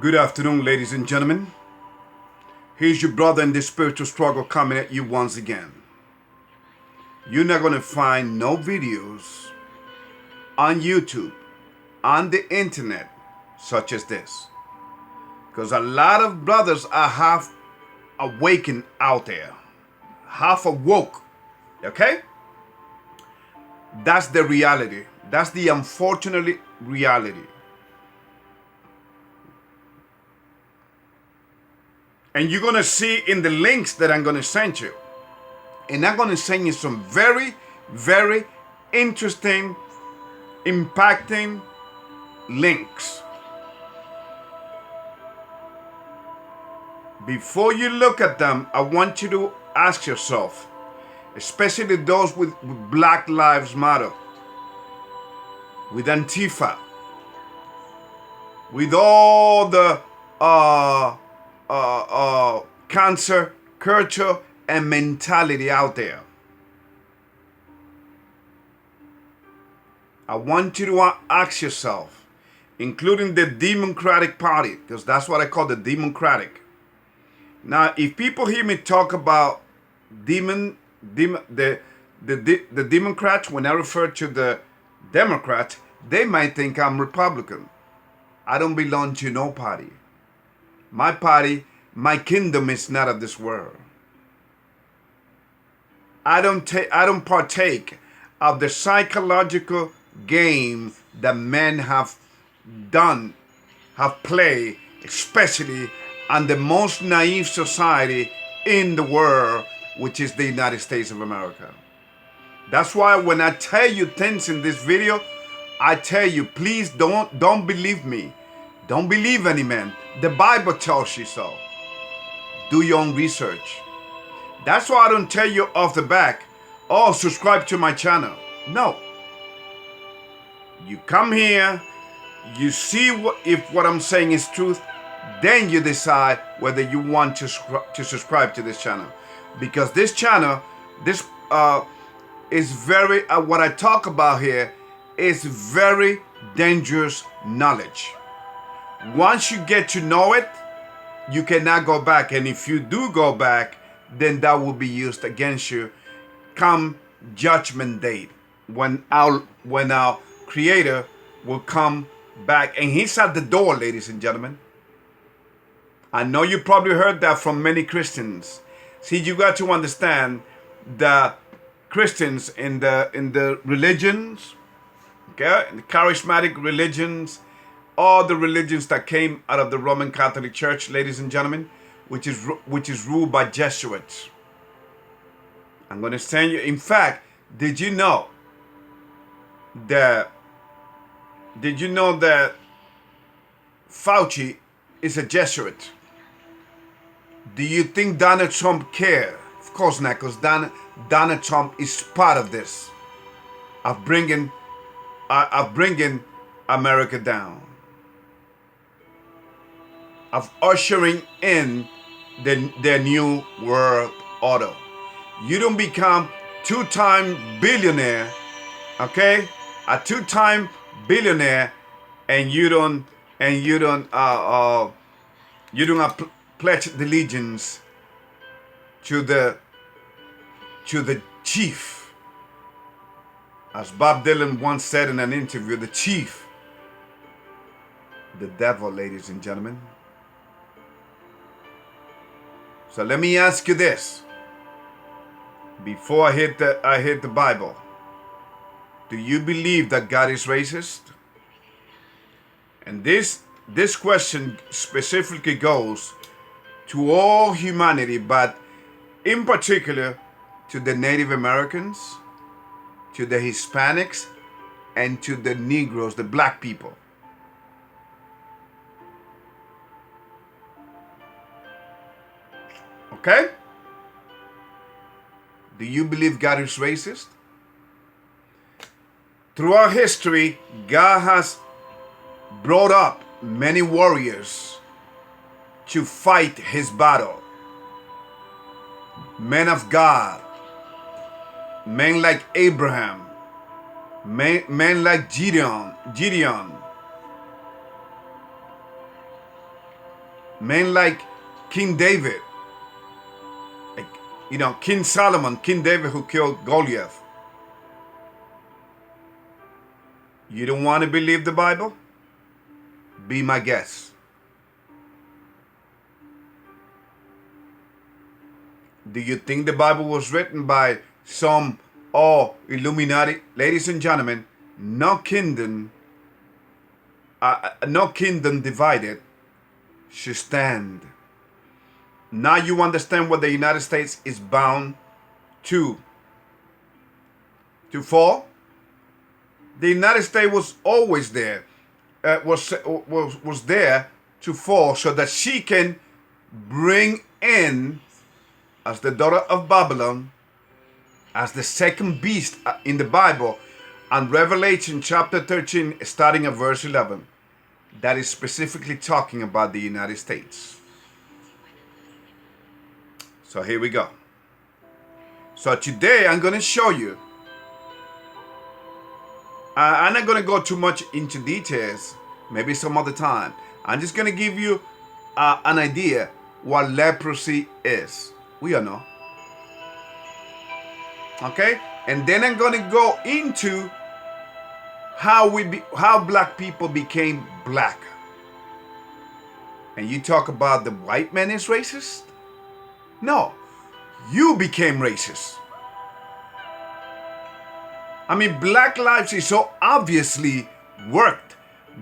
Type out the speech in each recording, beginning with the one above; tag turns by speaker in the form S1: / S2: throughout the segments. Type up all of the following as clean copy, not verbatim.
S1: Good afternoon, ladies and gentlemen. Here's your brother in this spiritual struggle coming at you once again. You're not going to find no videos on YouTube, on the internet, such as this. Because a lot of brothers are half awakened out there, half awoke. Okay? That's the reality. That's the unfortunate reality. And you're going to see in the links that I'm going to send you. And I'm going to send you some very, very interesting, impacting links. Before you look at them, I want you to ask yourself, especially those with Black Lives Matter, with Antifa, with all the cancer culture and mentality out there. I want you to ask yourself, including the Democratic Party, because that's what I call the Democratic. Now, if people hear me talk about the Democrats, when I refer to the Democrats, they might think I'm Republican. I don't belong to no party. My party, my kingdom is not of this world. I don't partake of the psychological game that men have done, have played, especially on the most naive society in the world, which is the United States of America. That's why when I tell you things in this video, I tell you, please don't believe me. Don't believe any man. The Bible tells you so. Do your own research. That's why I don't tell you off the back, oh, subscribe to my channel. No. You come here, you see if what I'm saying is truth, then you decide whether you want to subscribe to this channel. Because this channel, this is very, what I talk about here is very dangerous knowledge. Once you get to know it, you cannot go back. And if you do go back, then that will be used against you come judgment date, when our Creator will come back. And He's at the door, ladies and gentlemen. I know you probably heard that from many Christians. See, you got to understand the Christians in the religions, okay, in the charismatic religions, all the religions that came out of the Roman Catholic Church, ladies and gentlemen, which is ruled by Jesuits. I'm going to send you. In fact, did you know that Fauci is a Jesuit? Do you think Donald Trump cares? Of course not, because Donald Trump is part of this, of bringing America down, of ushering in the new world order. You don't become two-time billionaire, okay? A two-time billionaire, and you don't pledge allegiance to the chief. As Bob Dylan once said in an interview, the chief, the devil, ladies and gentlemen. So let me ask you this. Before I hit the Bible, do you believe that God is racist? And this question specifically goes to all humanity, but in particular to the Native Americans, to the Hispanics, and to the Negroes, the black people. Okay? Do you believe God is racist? Throughout history, God has brought up many warriors to fight His battle. Men of God, men like Abraham, men like Gideon, Men like King David, like, King Solomon, King David who killed Goliath. You don't want to believe the Bible? Be my guest. Do you think the Bible was written by some Illuminati? Ladies and gentlemen, no kingdom divided should stand. Now you understand what the United States is bound to fall. The United States was always there, was there to fall, so that she can bring in, as the daughter of Babylon, as the second beast in the Bible, and Revelation chapter 13, starting at verse 11, that is specifically talking about the United States. So here we go. So today I'm going to show you, I'm not going to go too much into details, maybe some other time. I'm just going to give you an idea what leprosy is. We all know. Okay? And then I'm going to go into how black people became black. And you talk about the white man is racist? No, you became racist. I mean, Black Lives is so obviously worked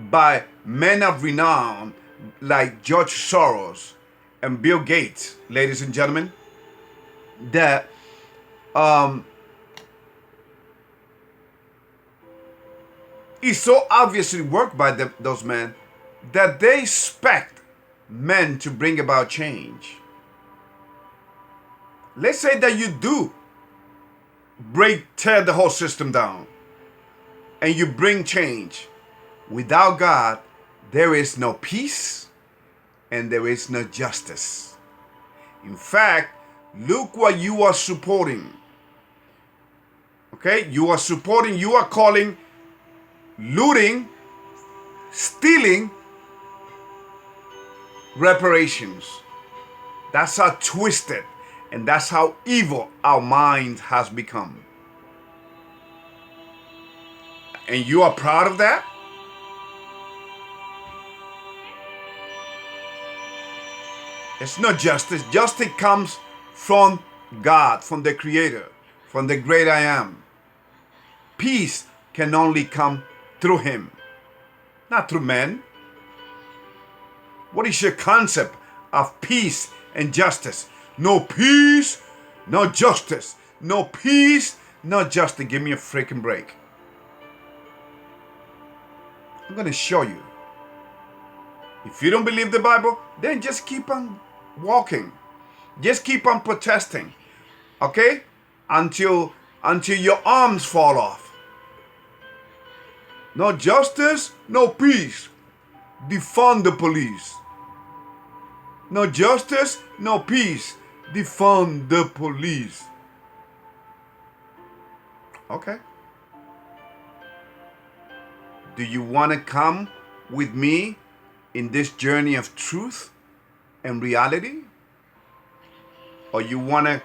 S1: by men of renown like George Soros and Bill Gates, ladies and gentlemen, that is so obviously worked by those men that they expect men to bring about change. Let's say that you do tear the whole system down and you bring change. Without God, there is no peace and there is no justice. In fact, look what you are supporting. Okay? You are calling looting, stealing, reparations. That's how twisted and that's how evil our mind has become. And you are proud of that? It's not justice. Justice comes from God, from the Creator, from the great I am. Peace can only come through Him, not through men. What is your concept of peace and justice? No peace, no justice. No peace, no justice. Give me a freaking break. I'm going to show you. If you don't believe the Bible, then just keep on walking. Just keep on protesting. Okay? Until your arms fall off. No justice, no peace. Defund the police. No justice, no peace. Defund the police. Okay. Do you want to come with me in this journey of truth and reality? Or you want to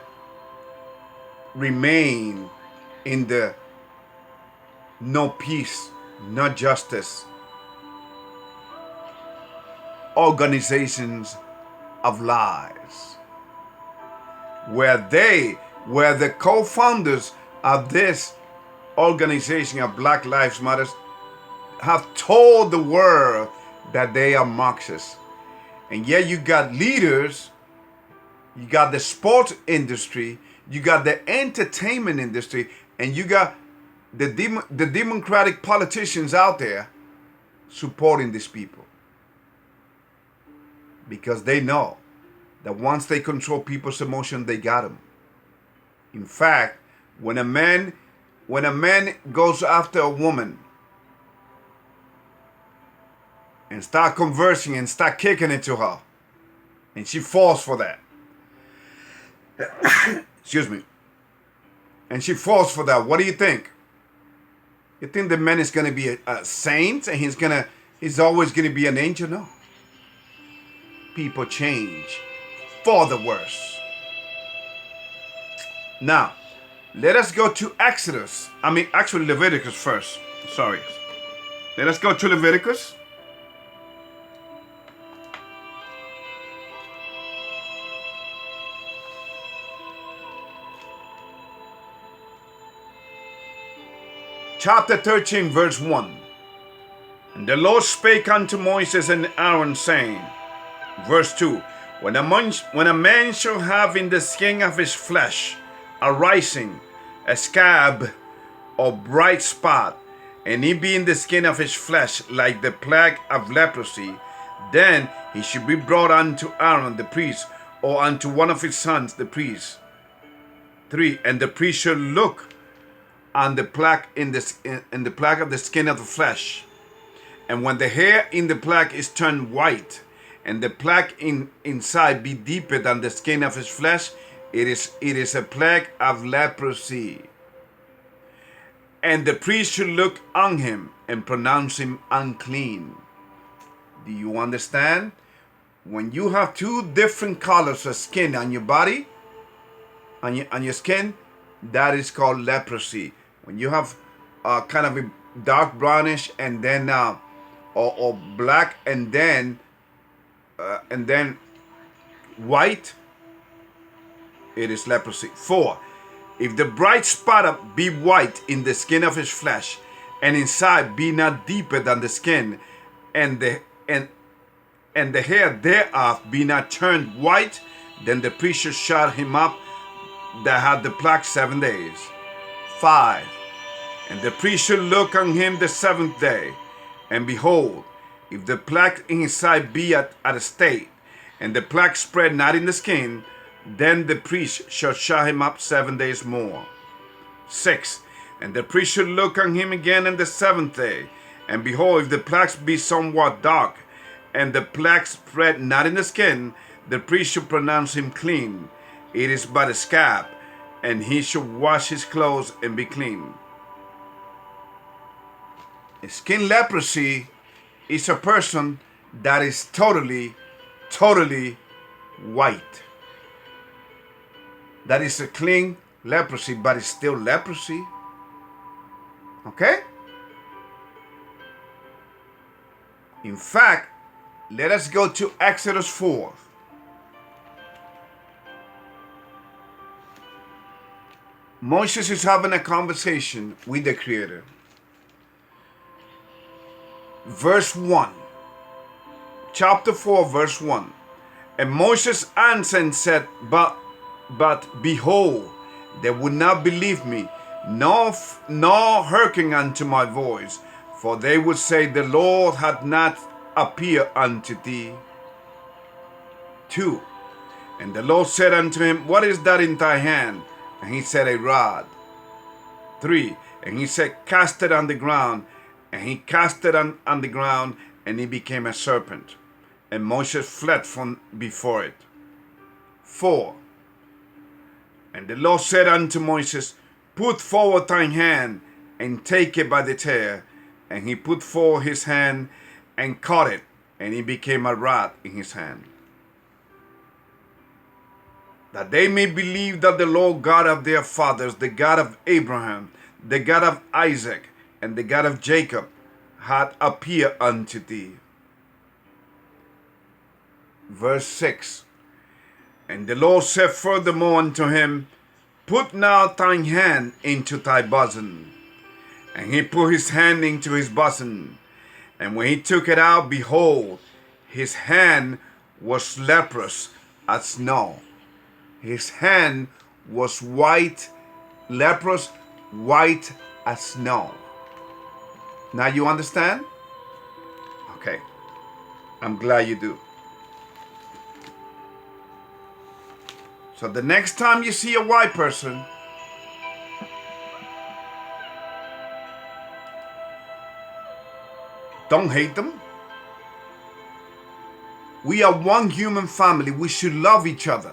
S1: remain in the no peace, no justice organizations of lies, where the co-founders of this organization of Black Lives Matter have told the world that they are Marxists. And yet you got leaders, you got the sports industry, you got the entertainment industry, and you got the democratic politicians out there supporting these people. Because they know that once they control people's emotion, they got them. In fact, when a man goes after a woman and start conversing and start kicking it to her, and she falls for that. Excuse me. And she falls for that. What do you think? You think the man is going to be a saint and he's always going to be an angel? No. people change for the worse. Now, let us go to Leviticus first. Sorry. Let us go to Leviticus. Chapter 13, verse 1. And the Lord spake unto Moses and Aaron, saying, verse 2, when a man shall have in the skin of his flesh a rising, a scab, or bright spot, and he be in the skin of his flesh like the plague of leprosy, then he should be brought unto Aaron the priest, or unto one of his sons the priest. 3. And the priest shall look on the plague in the plague of the skin of the flesh, and when the hair in the plague is turned white, and the plague inside be deeper than the skin of his flesh, it is a plague of leprosy. And the priest should look on him and pronounce him unclean. Do you understand? When you have two different colors of skin on your body, on your skin, that is called leprosy. When you have kind of a dark brownish and then or black and then white, it is leprosy. 4. If the bright spot be white in the skin of his flesh, and inside be not deeper than the skin, and the hair thereof be not turned white, then the priest shall shut him up that had the plague 7 days. 5. And the priest shall look on him the 7th day, and behold, if the plague in his side be at a state, and the plague spread not in the skin, then the priest shall shut him up 7 days more. 6. And the priest shall look on him again on the 7th day, and behold, if the plague be somewhat dark, and the plague spread not in the skin, the priest shall pronounce him clean. It is but a scab, and he shall wash his clothes and be clean. Skin leprosy is a person that is totally white. That is a clean leprosy, but it's still leprosy. Okay? In fact, let us go to Exodus 4. Moses is having a conversation with the Creator. Verse 1. Chapter 4, verse 1. And Moses answered and said, But behold, they would not believe me, nor hearken unto my voice, for they would say, The Lord hath not appeared unto thee. 2. And the Lord said unto him, What is that in thy hand? And he said, A rod. 3. And he said, Cast it on the ground. And he cast it on the ground, and it became a serpent. And Moses fled from before it. 4. And the Lord said unto Moses, Put forward thine hand, and take it by the tail. And he put forward his hand, and caught it, and it became a rod in his hand. That they may believe that the Lord God of their fathers, the God of Abraham, the God of Isaac, and the God of Jacob, had appeared unto thee. Verse 6. And the Lord said furthermore unto him, Put now thine hand into thy bosom. And he put his hand into his bosom. And when he took it out, behold, his hand was leprous as snow. His hand was white, leprous, white as snow. Now you understand? Okay. I'm glad you do. So the next time you see a white person, don't hate them. We are one human family. We should love each other.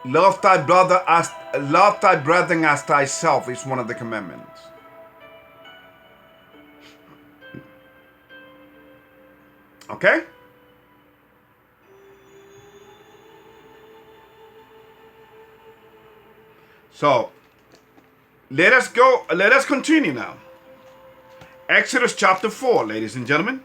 S1: Love thy brethren as thyself is one of the commandments. Okay? So, let us continue now. Exodus chapter 4, ladies and gentlemen.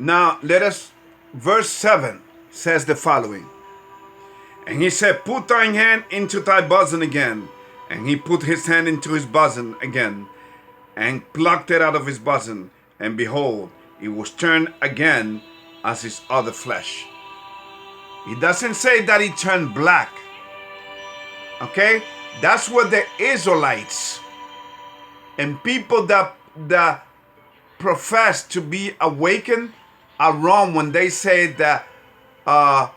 S1: Now, verse 7 says the following. And he said, put thine hand into thy bosom again. And he put his hand into his bosom again, and plucked it out of his bosom. And behold, it was turned again as his other flesh. He doesn't say that he turned black. Okay? That's what the Israelites and people that profess to be awakened are wrong when they say that the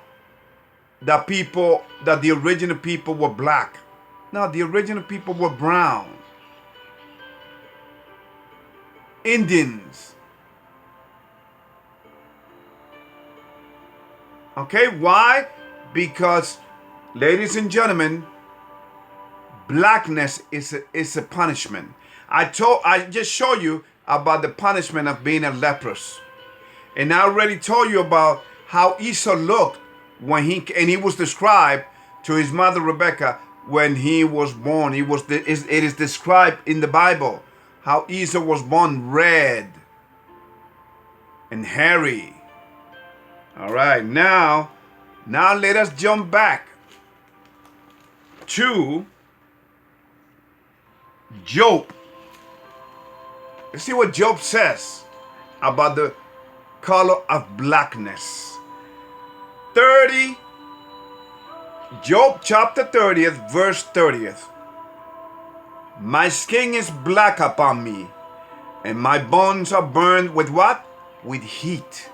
S1: original people were black. No, the original people were brown. Indians. Okay, why? Because, ladies and gentlemen, blackness is a punishment. I just showed you about the punishment of being a leprous. And I already told you about how Esau looked when he was described to his mother Rebecca when he was born. It is described in the Bible how Esau was born red and hairy. All right, now let us jump back to Job. Let's see what Job says about the color of blackness. Job chapter 30th, verse 30th. My skin is black upon me, and my bones are burned with what? With heat.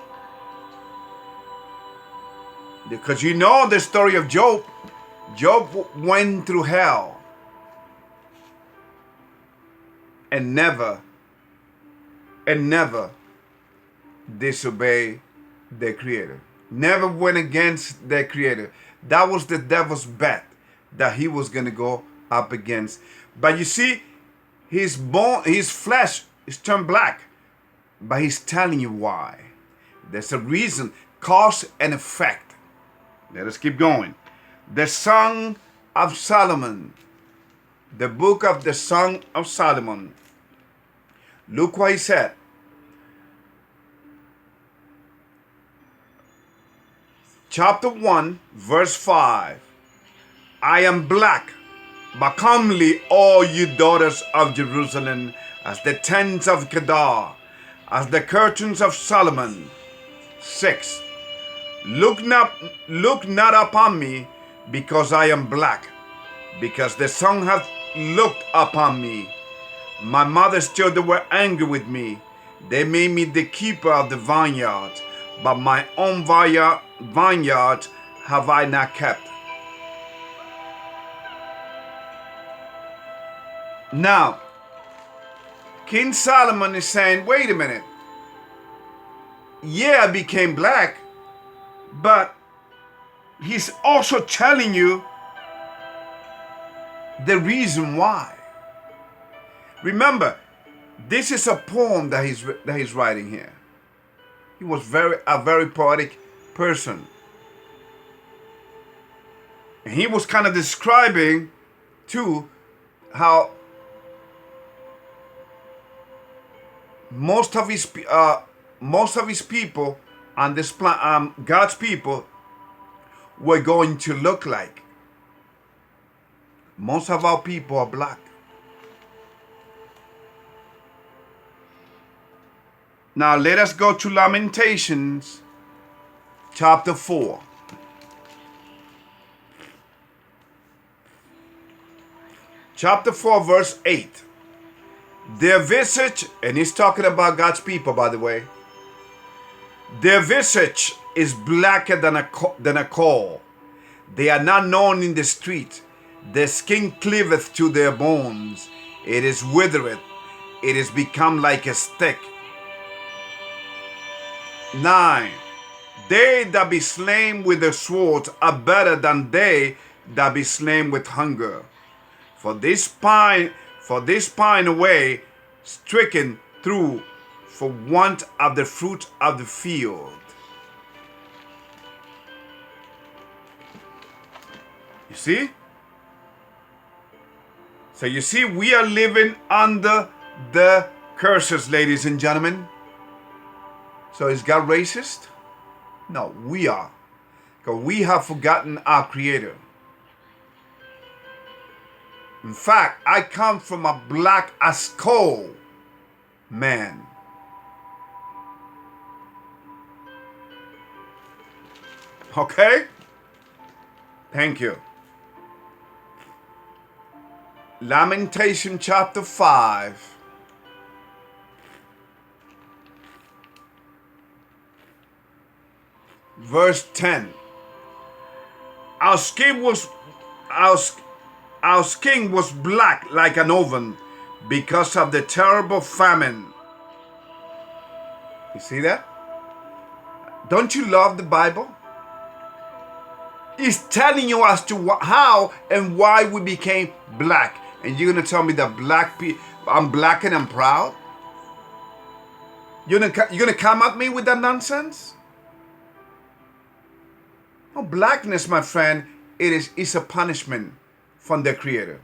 S1: Because you know the story of Job. Job went through hell and never disobeyed their Creator. Never went against their Creator. That was the devil's bet that he was going to go up against. But you see, his flesh is turned black. But he's telling you why. There's a reason, cause and effect. Let us keep going. The Song of Solomon. The book of the Song of Solomon. Look what he said. Chapter 1, verse 5. I am black, but comely, all you daughters of Jerusalem, as the tents of Kedar, as the curtains of Solomon. 6. Look not upon me, because I am black, because the sun hath looked upon me. My mother's children were angry with me. They made me the keeper of the vineyard, but my own vineyard have I not kept. Now, King Solomon is saying, wait a minute. Yeah, I became black, but he's also telling you the reason why. Remember, this is a poem that he's writing here. He was a very poetic person. And he was kind of describing too how most of his people on this God's people were going to look like. Most of our people are black. Now let us go to Lamentations chapter 4. Chapter 4 verse 8. Their visage, and he's talking about God's people, by the way. Their visage is blacker than a coal. They are not known in the street. The skin cleaveth to their bones. It is withereth. It is become like a stick. 9. They that be slain with the sword are better than they that be slain with hunger. For this pine away, stricken through for want of the fruit of the field. You see? So you see, we are living under the curses, ladies and gentlemen. So is God racist? No, we are. Because we have forgotten our Creator. In fact, I come from a black as coal man. Okay? Thank you. Lamentation chapter 5. Verse 10. Our skin was black like an oven because of the terrible famine. You see that? Don't you love the Bible? It's telling you as to how and why we became black. And you're going to tell me that I'm black and I'm proud? You're going to come at me with that nonsense? No, blackness, my friend, is a punishment from the Creator.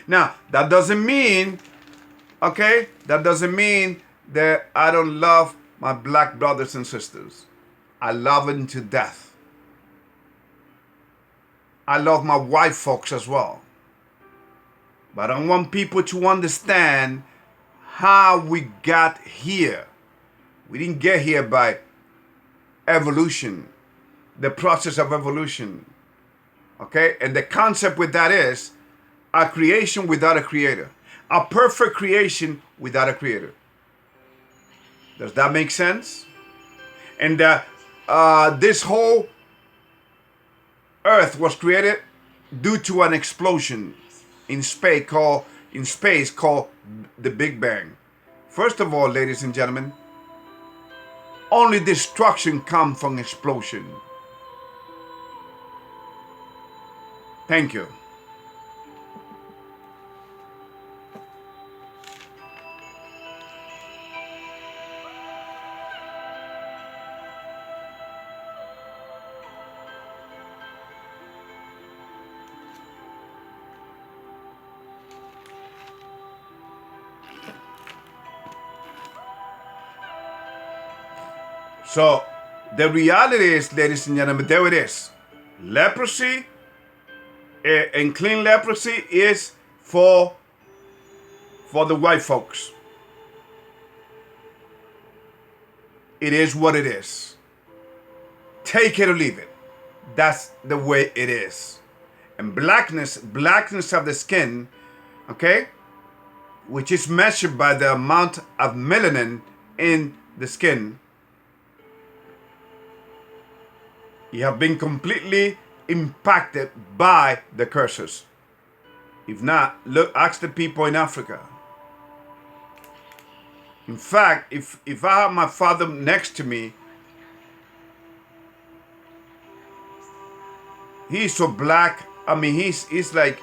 S1: Now, that doesn't mean, okay, that doesn't mean that I don't love my black brothers and sisters. I love them to death. I love my white folks as well. But I want people to understand how we got here. We didn't get here by evolution, the process of evolution. Okay? And the concept with that is a creation without a creator. A perfect creation without a creator. Does that make sense? And this whole earth was created due to an explosion in space called the Big Bang. First of all, ladies and gentlemen, only destruction comes from explosion. Thank you. So the reality is, ladies and gentlemen, there it is. Leprosy and clean leprosy is for the white folks. It is what it is. Take it or leave it. That's the way it is. And blackness of the skin, okay, which is measured by the amount of melanin in the skin, you have been completely impacted by the curses. If not, look, ask the people in Africa. In fact, if I have my father next to me, he's so black. I mean, he's like,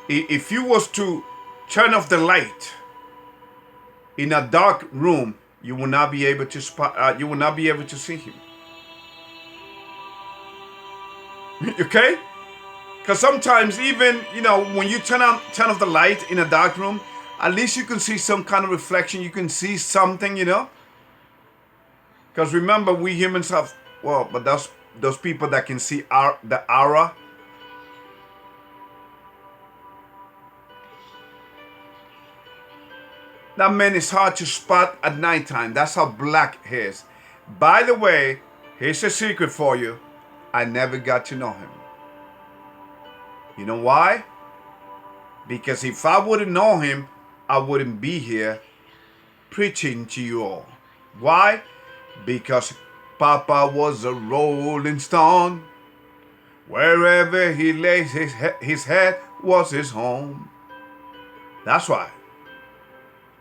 S1: if you was to turn off the light in a dark room, you will not be able to you will not be able to see him. Okay? Because sometimes even, when you turn off the light in a dark room, at least you can see some kind of reflection. You can see something, Because remember, we humans have, but those people that can see the aura. That man is hard to spot at nighttime. That's how black he is. By the way, here's a secret for you. I never got to know him. You know why? Because if I wouldn't know him, I wouldn't be here preaching to you all. Why? Because Papa was a rolling stone. Wherever he lays his head was his home. That's why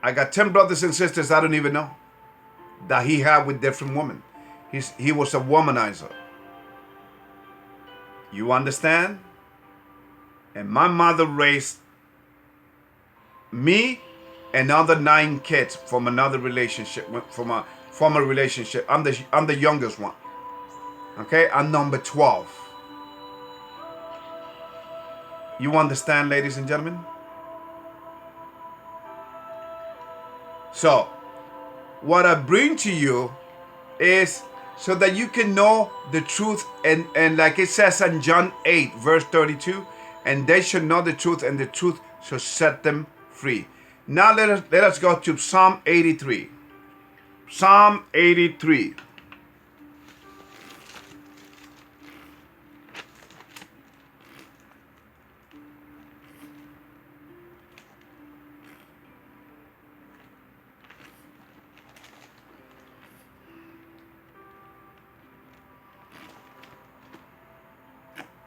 S1: I got 10 brothers and sisters I don't even know that he had with different women. He was a womanizer. You understand? And my mother raised me and other 9 kids from another relationship, from a former relationship. I'm the youngest one. Okay, I'm number 12. You understand, ladies and gentlemen? So, what I bring to you is so that you can know the truth, and like it says in John 8, verse 32, and they shall know the truth, and the truth shall set them free. Now let us go to Psalm 83. Psalm 83.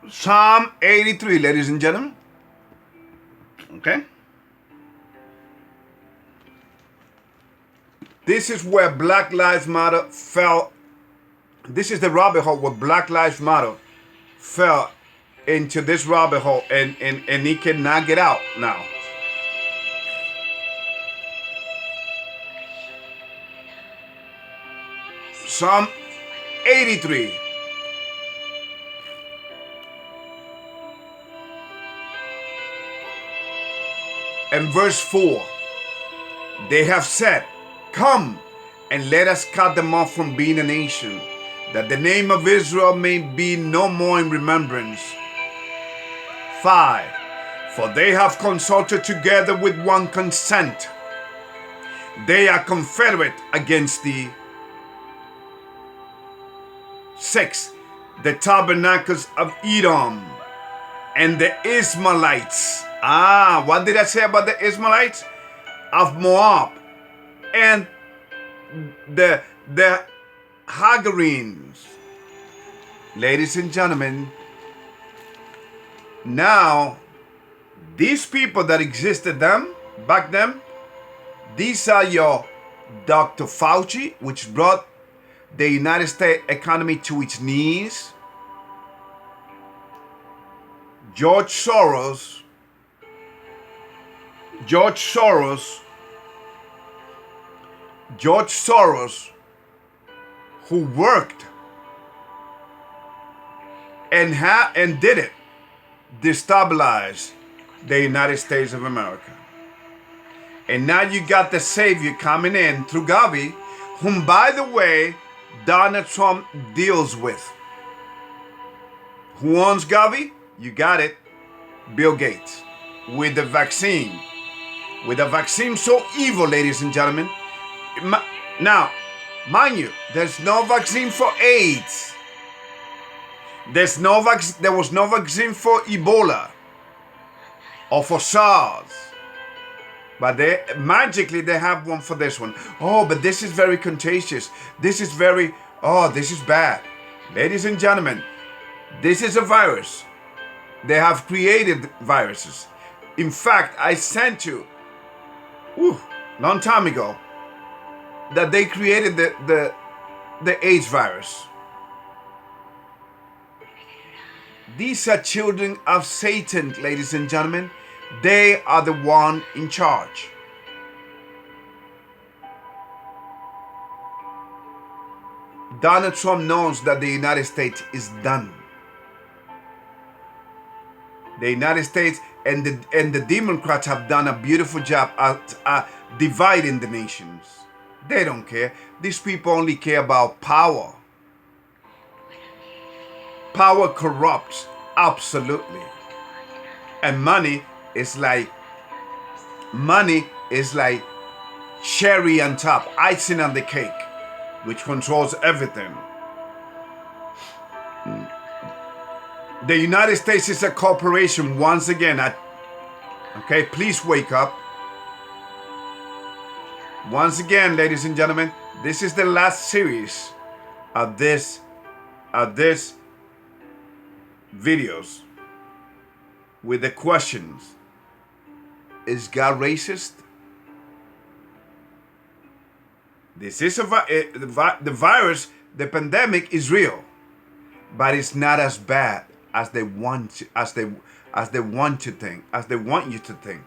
S1: Psalm 83, ladies and gentlemen. Okay? This is where Black Lives Matter fell. This is the rabbit hole where Black Lives Matter fell into this rabbit hole, and he cannot get out now. Psalm 83. And verse 4. They have said, come and let us cut them off from being a nation, that the name of Israel may be no more in remembrance. 5. For they have consulted together with one consent. They are confederate against thee. 6. The tabernacles of Edom and the Ishmaelites. What did I say about the Ishmaelites? Of Moab and the Hagarenes. Ladies and gentlemen, now these people that existed back then, these are your Dr. Fauci, which brought the United States economy to its knees. George Soros, who worked and did it, destabilize the United States of America. And now you got the savior coming in through Gavi, whom, by the way, Donald Trump deals with. Who owns Gavi? You got it. Bill Gates. With the vaccine. With a vaccine so evil, ladies and gentlemen. Now, mind you, there's no vaccine for AIDS. There was no vaccine for Ebola or for SARS. But magically they have one for this one. Oh, but this is very contagious. This is bad. Ladies and gentlemen, this is a virus. They have created viruses. In fact, I sent you, long time ago, that they created the AIDS virus. These are children of Satan, ladies and gentlemen. They are the one in charge. Donald Trump knows that the United States is done. The United States and the Democrats have done a beautiful job at dividing the nations. They don't care. These people only care about power. Power corrupts, absolutely. And money is like cherry on top, icing on the cake, which controls everything. The United States is a corporation once again. Okay, please wake up. Once again, ladies and gentlemen, this is the last series of this videos with the questions, is God racist? This is the virus, the pandemic is real, but it's not as bad as they want you to think.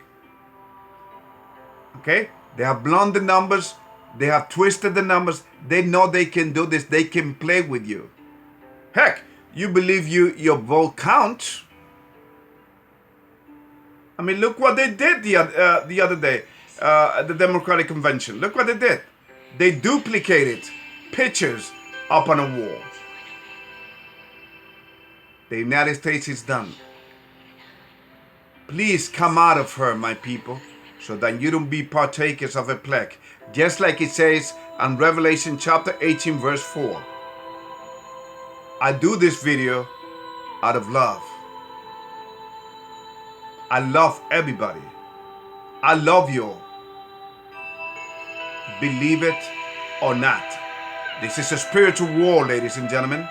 S1: Okay? They have blown the numbers, they have twisted the numbers, they know they can do this, they can play with you. Heck, you believe your vote counts. I mean, look what they did the other day at the Democratic Convention. Look what they did. They duplicated pictures up on a wall. The United States is done. Please come out of her, my people, so that you don't be partakers of a plague. Just like it says in Revelation chapter 18 verse 4. I do this video out of love. I love everybody. I love you all. Believe it or not. This is a spiritual war, ladies and gentlemen.